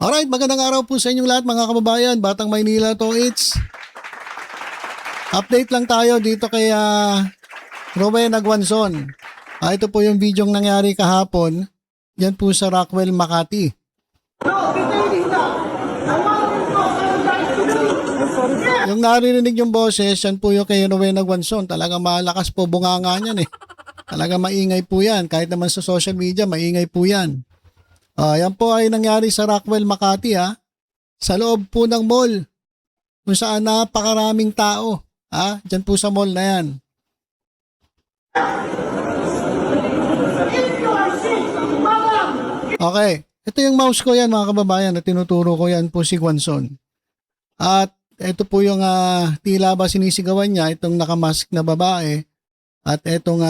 Alright, magandang araw po sa inyong lahat mga kababayan. Batang Maynila to, it's update lang tayo dito kay Rowena Guanzon. Ito po yung video nangyari kahapon. Yan po sa Rockwell, Makati. Yung naririnig yung boses, yan po yung kay Rowena Guanzon. Talaga malakas po bunganga niyan eh. Talaga maingay po yan. Kahit naman sa social media, maingay po yan. Yan po ay nangyari sa Rockwell, Makati sa loob po ng mall kung saan napakaraming tao. Diyan po sa mall na yan. Okay, ito yung mouse ko yan mga kababayan na tinuturo ko yan po si Guanzon. At ito po yung tila ba sinisigawan niya itong nakamask na babae at itong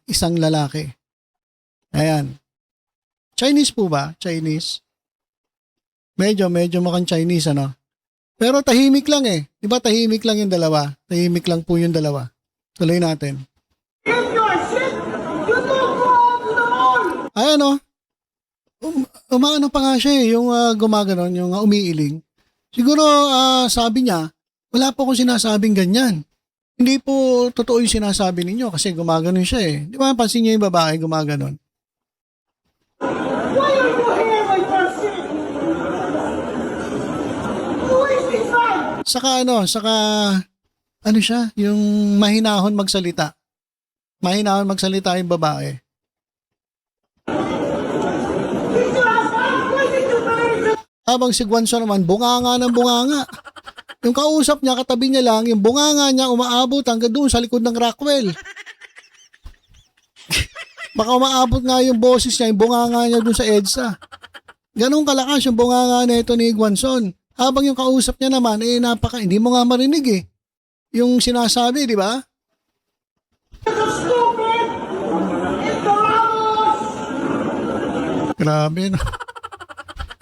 isang lalaki. Ayan. Chinese po ba? Chinese? Medyo mukhang Chinese ano. Pero tahimik lang eh. Di ba tahimik lang yung dalawa? Tahimik lang po yung dalawa. Tuloy natin. Ayan o. Umaano pa nga siya eh. Yung gumaganon, yung umiiling. Siguro sabi niya, wala po akong sinasabing ganyan. Hindi po totoo yung sinasabi ninyo kasi gumaganon siya eh. Di ba pansin niyo yung babae gumaganon? Why are you here, my person? Who is this man? Saka ano siya, yung mahinahon magsalita. Mahinahon magsalita yung babae. Did you ask her? Why did you marry her? Habang si Guanzon naman, bunganga ng bunganga. Yung kausap niya, katabi niya lang, yung bunganga niya umaabot hanggang doon sa likod ng Rockwell. Baka umaabot nga yung boses niya, yung bunganga niya doon sa EDSA. Ganun kalakas yung bunganga na ito ni Guanzon. Habang yung kausap niya naman, hindi mo nga marinig eh. Yung sinasabi, di ba? You're stupid! Ignoramus! Grabe no.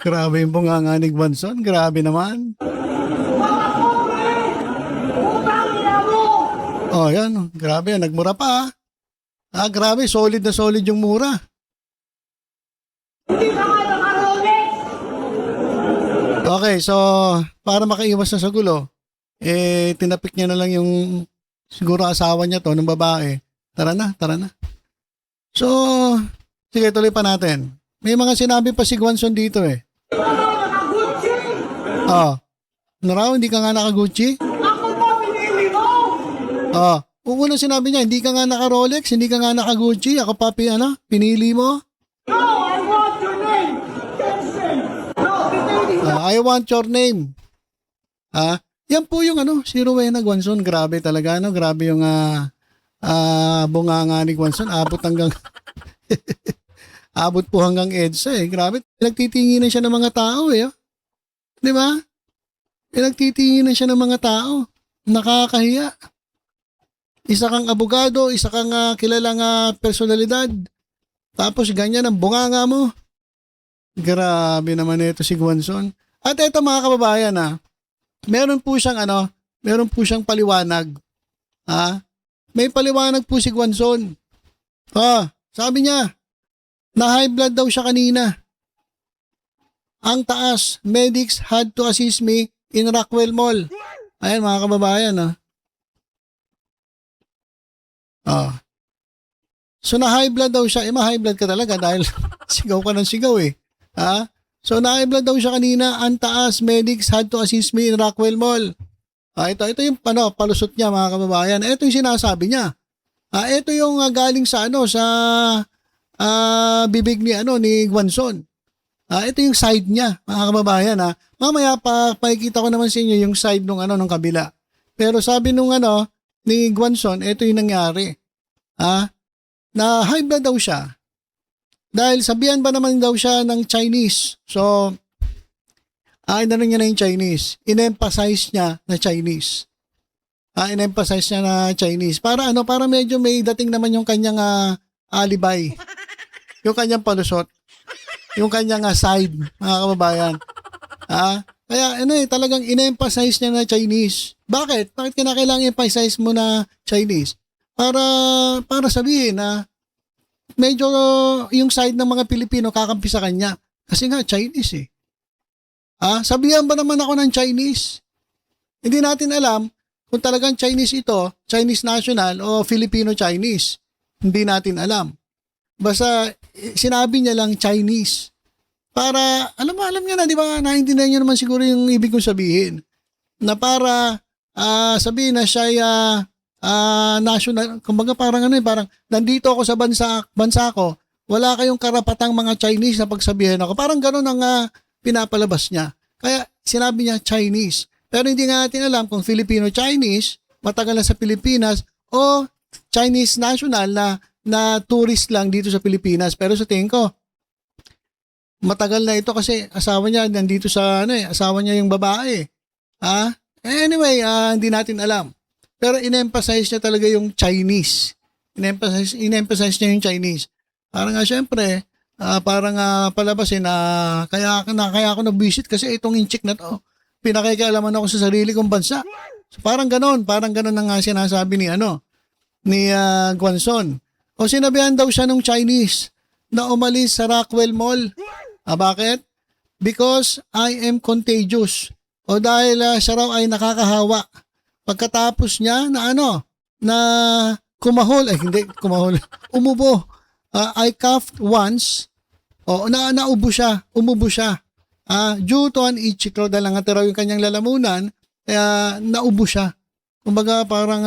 Grabe yung bunganga ni Guanzon. Grabe naman. Mga pobre! Utang ina mo! Yan. Grabe. Nagmura pa grabe. Solid na solid yung mura. Hindi ka nga nakarolex! Okay, so para makaiwas na sa gulo, tinapik niya na lang yung siguro asawa niya to ng babae. Tara na. So, sige tuloy pa natin. May mga sinabi pa si Guanzon dito eh. Hindi ka nga naka-Gucci! Ano raw, hindi ka nga naka-Gucci? Ako ba pinili mo? Unang sinabi niya, hindi ka nga naka-Rolex, hindi ka nga naka-Gucci, ako pa pinili mo? No, I want your name! Tencent! No, pinili ka! I want your name. Yan po yung si Rowena Guanzon. Grabe talaga, grabe yung bunganga ni Guanzon. Abot po hanggang EDSA eh. Grabe. Pinagtitinginan siya ng mga tao eh. Di ba? Pinagtitinginan siya ng mga tao. Nakakahiya. Isa kang abogado, isa kang kilalang personalidad. Tapos ganyan ang bunganga mo. Grabe naman ito si Guanzon. At ito mga kababayan meron po siyang paliwanag. May paliwanag po si Guanzon. Sabi niya, na high blood daw siya kanina. Ang taas, medics had to assist me in Rockwell Mall. Ayan mga kababayan So na high blood daw siya. Ma-high blood ka talaga dahil sigaw ka ng sigaw eh. So na high blood daw siya kanina. Ang taas, medics had to assist me in Rockwell Mall. Ito yung palusot niya mga kababayan. Ito yung sinasabi niya. Ito yung galing sa bibig ni Guanzon. Ito yung side niya mga kababayan Mamaya pakikita ko naman sa inyo yung side nung kabila. Pero sabi nung ni Guanzon, ito yung nangyari. Na high blood daw siya. Dahil sabihan ba naman daw siya ng Chinese. So, inano niya na yung Chinese. In-emphasize niya na Chinese. In-emphasize niya na Chinese. Para para medyo may dating naman yung kanyang alibay. Yung kanyang palusot. Yung kanyang side, mga kababayan. Kaya talagang in-emphasize niya na Chinese. Bakit? Bakit kailangan emphasize mo na Chinese? Para sabihin na medyo yung side ng mga Pilipino kakampi sa kanya. Kasi nga Chinese eh. Sabihan ba naman ako ng Chinese? Hindi natin alam kung talagang Chinese ito, Chinese national o Filipino-Chinese. Hindi natin alam. Basta sinabi niya lang Chinese. Para, alam niya na, di ba? Naintindihan niyo naman siguro yung ibig kong sabihin. Na para sabihin na siya national, kumbaga parang parang nandito ako sa bansa ko, wala kayong karapatang mga Chinese na pagsabihin ako. Parang gano'n ang pinapalabas niya. Kaya sinabi niya Chinese. Pero hindi nga natin alam kung Filipino-Chinese, matagal na sa Pilipinas, o Chinese national na tourist lang dito sa Pilipinas. Pero sa tingin ko, matagal na ito kasi asawa niya nandito sa asawa niya yung babae. Anyway, hindi natin alam. Pero in-emphasize niya talaga yung Chinese. In-emphasize niya yung Chinese. Parang nga syempre, palabasin na kaya ako na-visit kasi itong inchik na to. Pinakikialaman ako sa sarili kong bansa. So, parang ganon ang sinasabi ni Guanzon. O sinabihan daw siya ng Chinese na umalis sa Rockwell Mall. Bakit? Because I am contagious. O dahil siya raw ay nakakahawa. Pagkatapos niya na kumahol, umubo. I coughed once. O umubo siya. Due to an itchy throat dahil nangatiraw yung kanyang lalamunan, naubo siya. Kumbaga parang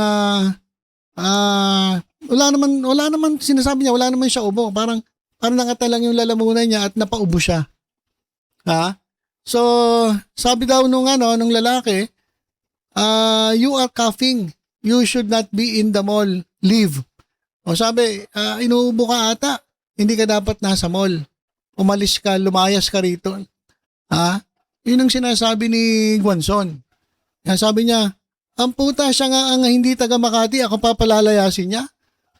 wala naman sinasabi niya, wala naman siya ubo. Parang nakatalang yung lalamunan niya at napaubo siya. So, sabi daw nung lalaki, you are coughing. You should not be in the mall. Leave. O sabi, inuubo ka ata. Hindi ka dapat nasa mall. Umalis ka, lumayas ka rito. Yun ang sinasabi ni Guanzon. Sabi niya, ang puta siya nga ang hindi taga Makati, ako papalalayasin niya.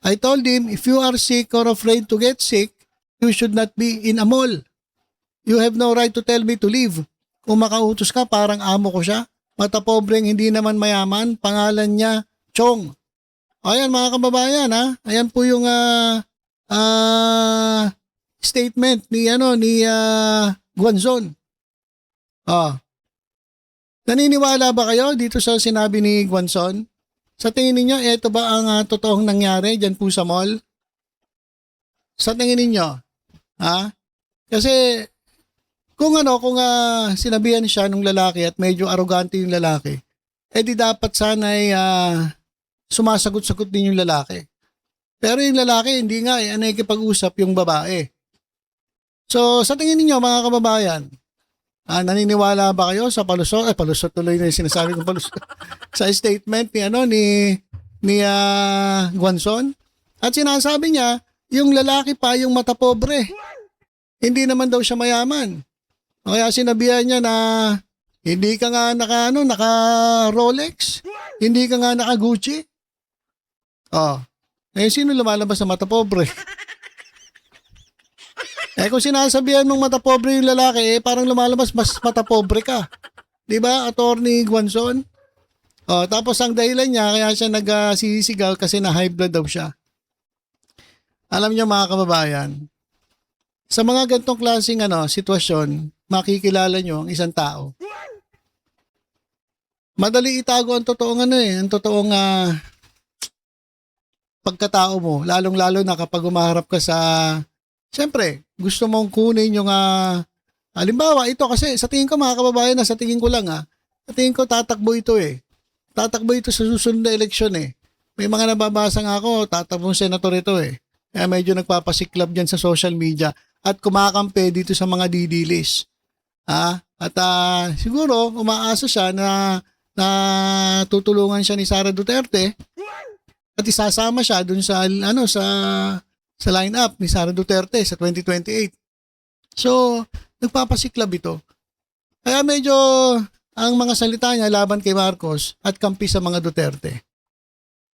I told him, if you are sick or afraid to get sick, you should not be in a mall. You have no right to tell me to leave. Kung makautos ka, parang amo ko siya. Matapobreng hindi naman mayaman, pangalan niya, Chong. Ayan mga kababayan, ayan po yung statement ni Guanzon. Naniniwala ba kayo dito sa sinabi ni Guanzon? Sa tingin niyo, ito ba ang totoong nangyari dyan po sa mall? Sa tingin niyo? Kasi kung sinabihan siya nung lalaki at medyo arrogante yung lalaki, di dapat sana ay sumasagot-sagot din yung lalaki. Pero yung lalaki, hindi nga nakikipag-usap yung babae. So, sa tingin niyo mga kababayan, naniniwala ba kayo sa palusot? Palusot tuloy na yung sinasabi kong palusot. Sa statement ni Guanzon. At sinasabi niya, yung lalaki pa yung matapobre. Hindi naman daw siya mayaman. Kaya sinabihan niya na hindi ka nga naka Rolex, hindi ka nga naka Gucci. Sino lumalabas sa matapobre? Kung sinasabihan mong matapobre yung lalaki, parang lumalabas mas matapobre ka. 'Di ba, Attorney Guanzon? Tapos ang dahilan niya kaya siya nagsisigaw kasi na high blood daw siya. Alam niyo mga kababayan, sa mga ganitong klaseng sitwasyon, makikilala niyo ang isang tao. Madali itago ang totoong ang totoong pagkatao mo, lalong-lalo na kapag umaharap ka sa, siyempre, gusto mong kunin yung halimbawa, ito kasi sa tingin ko mga kababayan sa tingin ko lang sa tingin ko tatakbo ito Tatakbo ito sa susunod na eleksyon May mga nababasa nga ako, tatakbong senator ito Kaya medyo nagpapasiklab dyan sa social media at kumakampi dito sa mga didilis. At siguro umaasa siya na tutulungan siya ni Sara Duterte at isasama siya dun sa sa lineup ni Sara Duterte sa 2028. So, nagpapasiklab ito. Kaya medyo ang mga salita niya laban kay Marcos at kampi sa mga Duterte.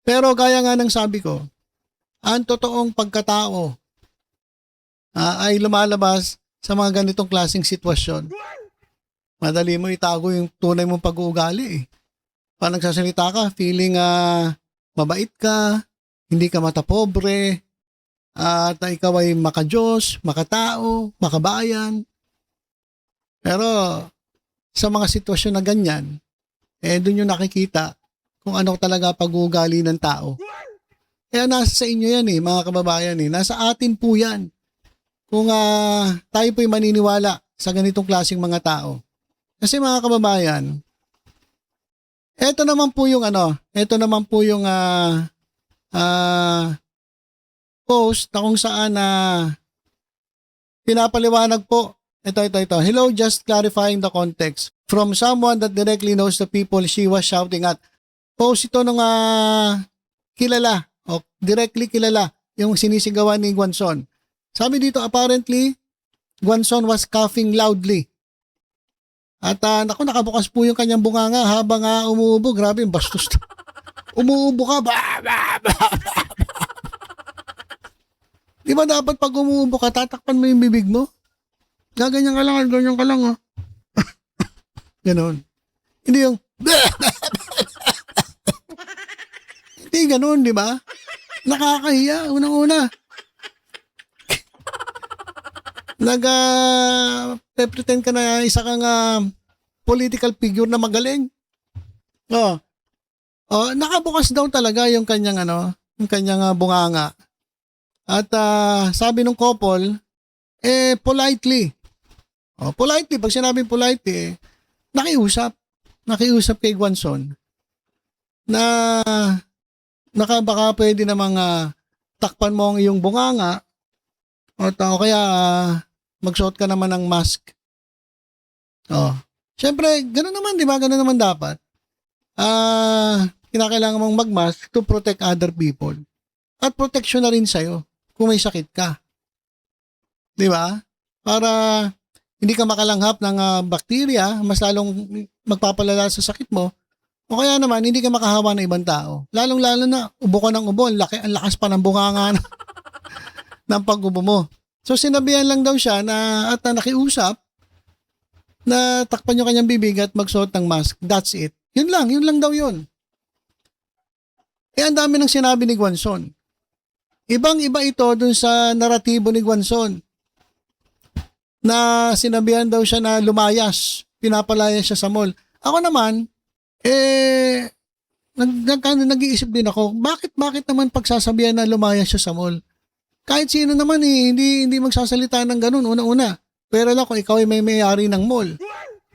Pero gaya nga ng sabi ko, ang totoong pagkatao ay lumalabas sa mga ganitong klaseng sitwasyon. Madali mo itago yung tunay mong pag-uugali Pag nagsasalita ka, feeling mabait ka, hindi ka matapobre, at ikaw ay makadiyos, makatao, makabayan. Pero sa mga sitwasyon na ganyan, doon yung nakikita kung ano talaga pag-uugali ng tao. Kaya nasa sa inyo yan mga kababayan Nasa atin po yan. Kung tayo po'y maniniwala sa ganitong klaseng mga tao. Kasi mga kababayan, ito naman po yung post na kung saan pinapaliwanag po. Ito. Hello, just clarifying the context. From someone that directly knows the people she was shouting at. Post ito ng kilala, o directly kilala, yung sinisigawan ni Guanzon. Sabi dito, apparently, Guanzon was coughing loudly. At nakabukas po yung kanyang bunganga habang umuubo. Grabe yung bastos. Umuubo ka. Di ba dapat pag umuubo ka, tatakpan mo yung bibig mo? Ganyan ka lang. Ganon. Hindi yung hindi ganon, di ba? Nakakahiya, unang-una. Pretend ka na isa kang political figure na magaling. Nakabukas daw talaga yung kanyang bunganga. At sabi ng couple, politely. Politely, pag sinabing politely, nakiusap kay Guanzon na baka pwede namang takpan mo ang iyong bunganga o kaya magsuot ka naman ng mask. Siyempre, gano'n naman, di ba? Gano'n naman dapat. Kinakailangan mong magmask to protect other people. At protection na rin sa'yo kung may sakit ka. Di ba? Para hindi ka makalanghap ng bakterya, mas lalong magpapalala sa sakit mo. O kaya naman, hindi ka makahawa ng ibang tao. Lalong-lalo na, ubo ka ng ubo. Ang lakas pa ng bunganga ng pag-ubo mo. So sinabihan lang daw siya at nakiusap na takpan yung kanyang bibig at magsuot ng mask. That's it. Yun lang daw yun. Ang dami ng sinabi ni Guanzon. Ibang-iba ito dun sa naratibo ni Guanzon na sinabihan daw siya na lumayas. Pinapalayas siya sa mall. Ako naman, nag-iisip din ako, bakit naman pagsasabihan na lumayas siya sa mall? Kahit sino naman hindi magsasalita ng ganun, una-una. Pero lang kung ikaw ay may-ari ng mall.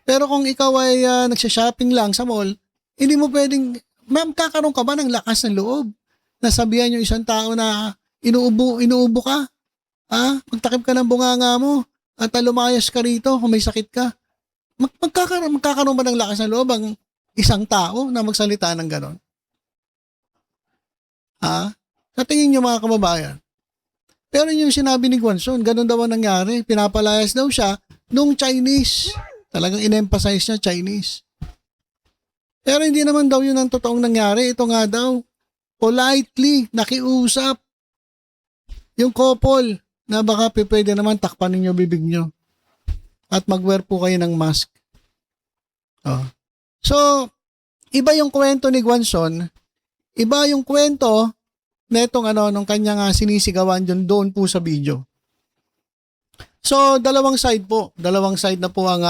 Pero kung ikaw ay nagsha-shopping lang sa mall, hindi mo pwedeng, kakaroon ka ba ng lakas ng loob? Nasabihan yung isang tao na inuubo ka? Magtakip ka ng bunganga mo at lumayas ka rito kung may sakit ka. Magkakaroon ba ng lakas ng loob ang isang tao na magsalita ng ganon? Sa tingin nyo mga kababayan, pero yung sinabi ni Guanzon, ganun daw ang nangyari. Pinapalayas daw siya nung Chinese. Talagang in-emphasize niya Chinese. Pero hindi naman daw yun ang totoong nangyari. Ito nga daw, politely, nakiusap yung couple na baka pwede naman takpan ninyo bibig nyo at mag-wear po kayo ng mask. So, iba yung kwento ni Guanzon, iba yung kwento netong nung kanyang sinisigawan doon po sa video. So, dalawang side na po ang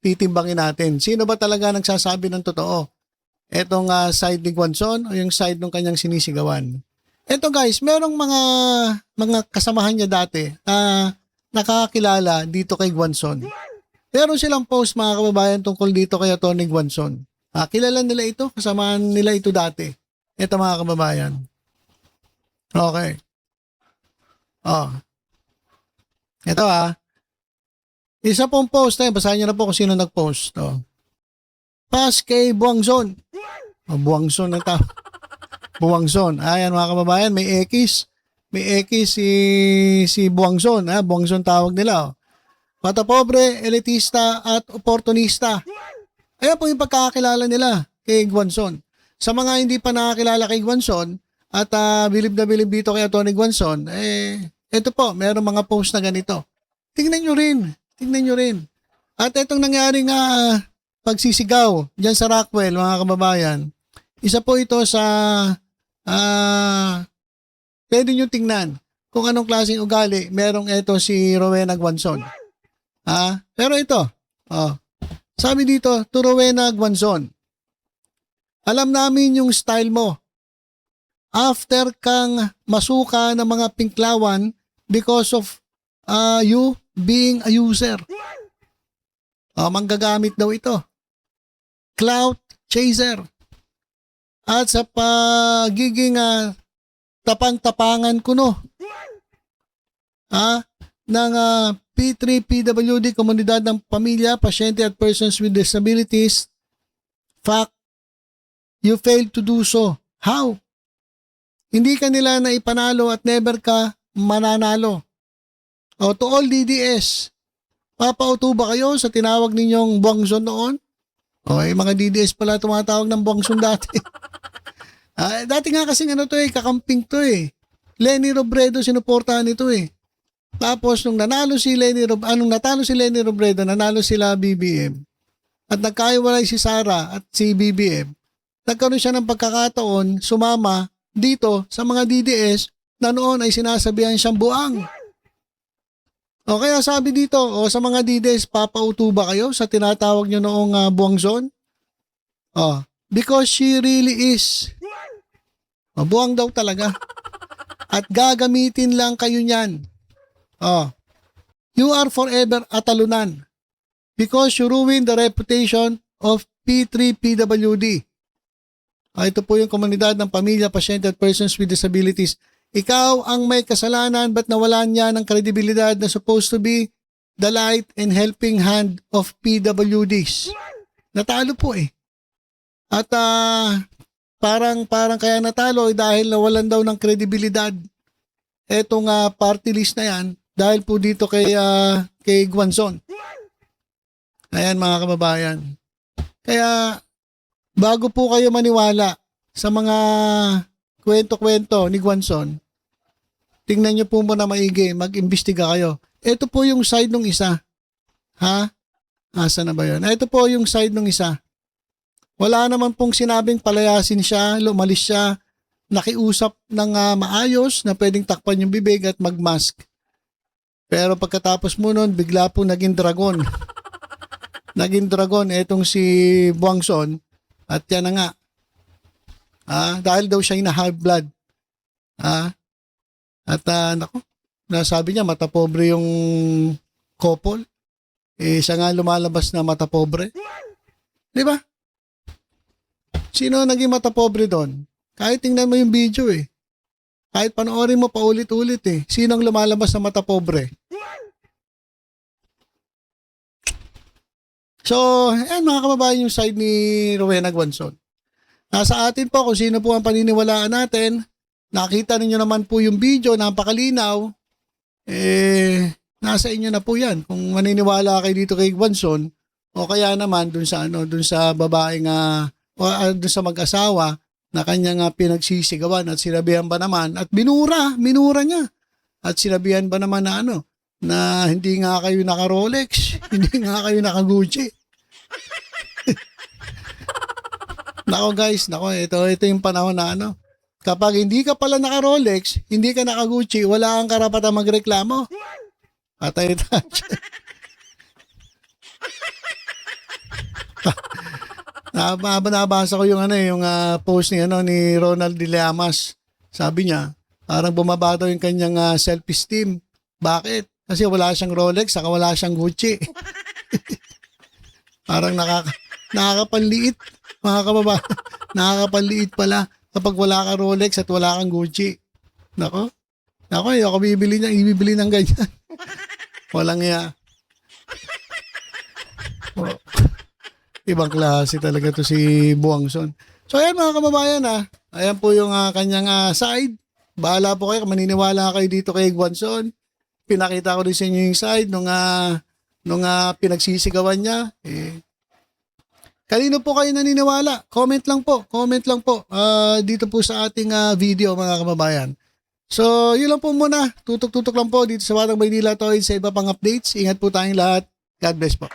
titimbangin natin. Sino ba talaga nagsasabi ng totoo? Etong side ni Guanzon o yung side ng kanyang sinisigawan? Eto guys, merong mga kasamahan niya dati na nakakilala dito kay Guanzon. Meron silang post mga kababayan tungkol dito kay Tony Guanzon. Kilala nila ito, kasamahan nila ito dati. Ito mga kababayan. Okay. Ito isa pong post basahin niyo na po kung sino nag-post. Pas kay Buangzon. Buangzon na tao. Buangzon. Ayan mga kababayan, may X. May X si Buangzon. Buangzon tawag nila. Bata pobre, elitista at oportunista. Ayan po yung pagkakakilala nila kay Guanzon. Sa mga hindi pa nakakilala kay Guanzon, at bilib na bilib dito kay Tony Guanzon, ito po, mayroong mga post na ganito. Tingnan nyo rin. At itong nangyaring pagsisigaw dyan sa Rockwell, mga kababayan, isa po ito sa pwede nyo tingnan kung anong klaseng ugali merong ito si Rowena Guanzon. Pero ito, Sabi dito, to Rowena Guanzon, alam namin yung style mo. After kang masuka ng mga pinklawan because of you being a user. Manggagamit daw ito. Clout chaser. At sa pagiging tapang-tapangan ko ng P3PWD, Komunidad ng Pamilya, Pasyente at Persons with Disabilities, fact, you failed to do so. How? Hindi ka nila na ipanalo at never ka mananalo. To all DDS, papauto ba kayo sa tinawag ninyong buwangson noon? Mga DDS pala tumatawag ng buwangson dati. Dati nga kasing kakamping to eh. Leni Robredo sinuportahan ito eh. Tapos nung natalo si Leni Robredo, nanalo sila BBM. At nagkaiwalay si Sara at si BBM. Nagkaroon siya ng pagkakataon sumama dito sa mga DDS na noon ay sinasabihan siyang buang. Kaya sabi dito, sa mga DDS, papauto ba kayo sa tinatawag nyo noong buwang zone? Because she really is. Buwang daw talaga. At gagamitin lang kayo niyan. You are forever atalunan because you ruined the reputation of P3PWD. Ito po yung Komunidad ng Pamilya, Pasyente at Persons with Disabilities. Ikaw ang may kasalanan, ba't nawalan niya ng kredibilidad na supposed to be the light and helping hand of PWDs? Natalo po eh. At parang kaya natalo dahil nawalan daw ng kredibilidad etong party list na yan dahil po dito kay Guanzon. Ayan mga kababayan. Kaya bago po kayo maniwala sa mga kwento-kwento ni Guanzon, tingnan nyo po muna maigi, mag-imbestiga kayo. Ito po yung side ng isa. Asa na ba yun? Ito po yung side ng isa. Wala naman pong sinabing palayasin siya, lumalis siya, nakiusap ng maayos na pwedeng takpan yung bibig at magmask. Pero pagkatapos mo nun, bigla po naging dragon. Naging dragon etong si Buangson at yan na nga. Dahil daw siya high blood. At nasabi niya mata pobre yung couple. Siya nga lumalabas na mata pobre. Di ba? Sino naging mata pobre doon? Kahit tingnan mo yung video eh. Kahit panoorin mo paulit-ulit eh. Sino ang lumalabas na mata pobre? So, mga kababayan yung side ni Rowena Guanzon. Nasa atin po kung sino po ang paniniwalaan natin. Nakita ninyo naman po yung video, napakalinaw. Nasa inyo na po yan. Kung maniniwala kayo dito kay Guanzon o kaya naman dun sa babaeng dun sa mag-asawa na kanyang pinagsisigawan at sinabihan ba naman at minura niya. At sinabihan ba naman na na hindi nga kayo naka-Rolex, hindi nga kayo naka-Gucci. Nako guys, ito yung panahon na kapag hindi ka pala naka-Rolex, hindi ka naka-Gucci, wala kang karapatan magreklamo. Patay tayo. Nabasa ko yung post ni Ronald De Llamas. Sabi niya, parang bumaba daw yung kanyang self-esteem. Bakit? Kasi wala siyang Rolex, saka wala siyang Gucci. Parang nakakapanliit, mga kababayan. Nakakapanliit pala kapag wala kang Rolex at wala kang Gucci. Nako, ako ibibili ng ganyan. Walang iya. Ibang klase talaga to si Buangson. So ayan mga kababayan ayan po yung kanyang side. Bahala po kayo kung maniniwala kayo dito kay Guanzon. Pinakita ko rin sa inyo yung side nung pinagsisigawan niya. Kanino po kayo naniniwala? Comment lang po dito po sa ating video mga kababayan. So yun lang po muna. Tutok-tutok lang po dito sa Batang Maynila Toys sa iba pang updates. Ingat po tayong lahat. God bless po.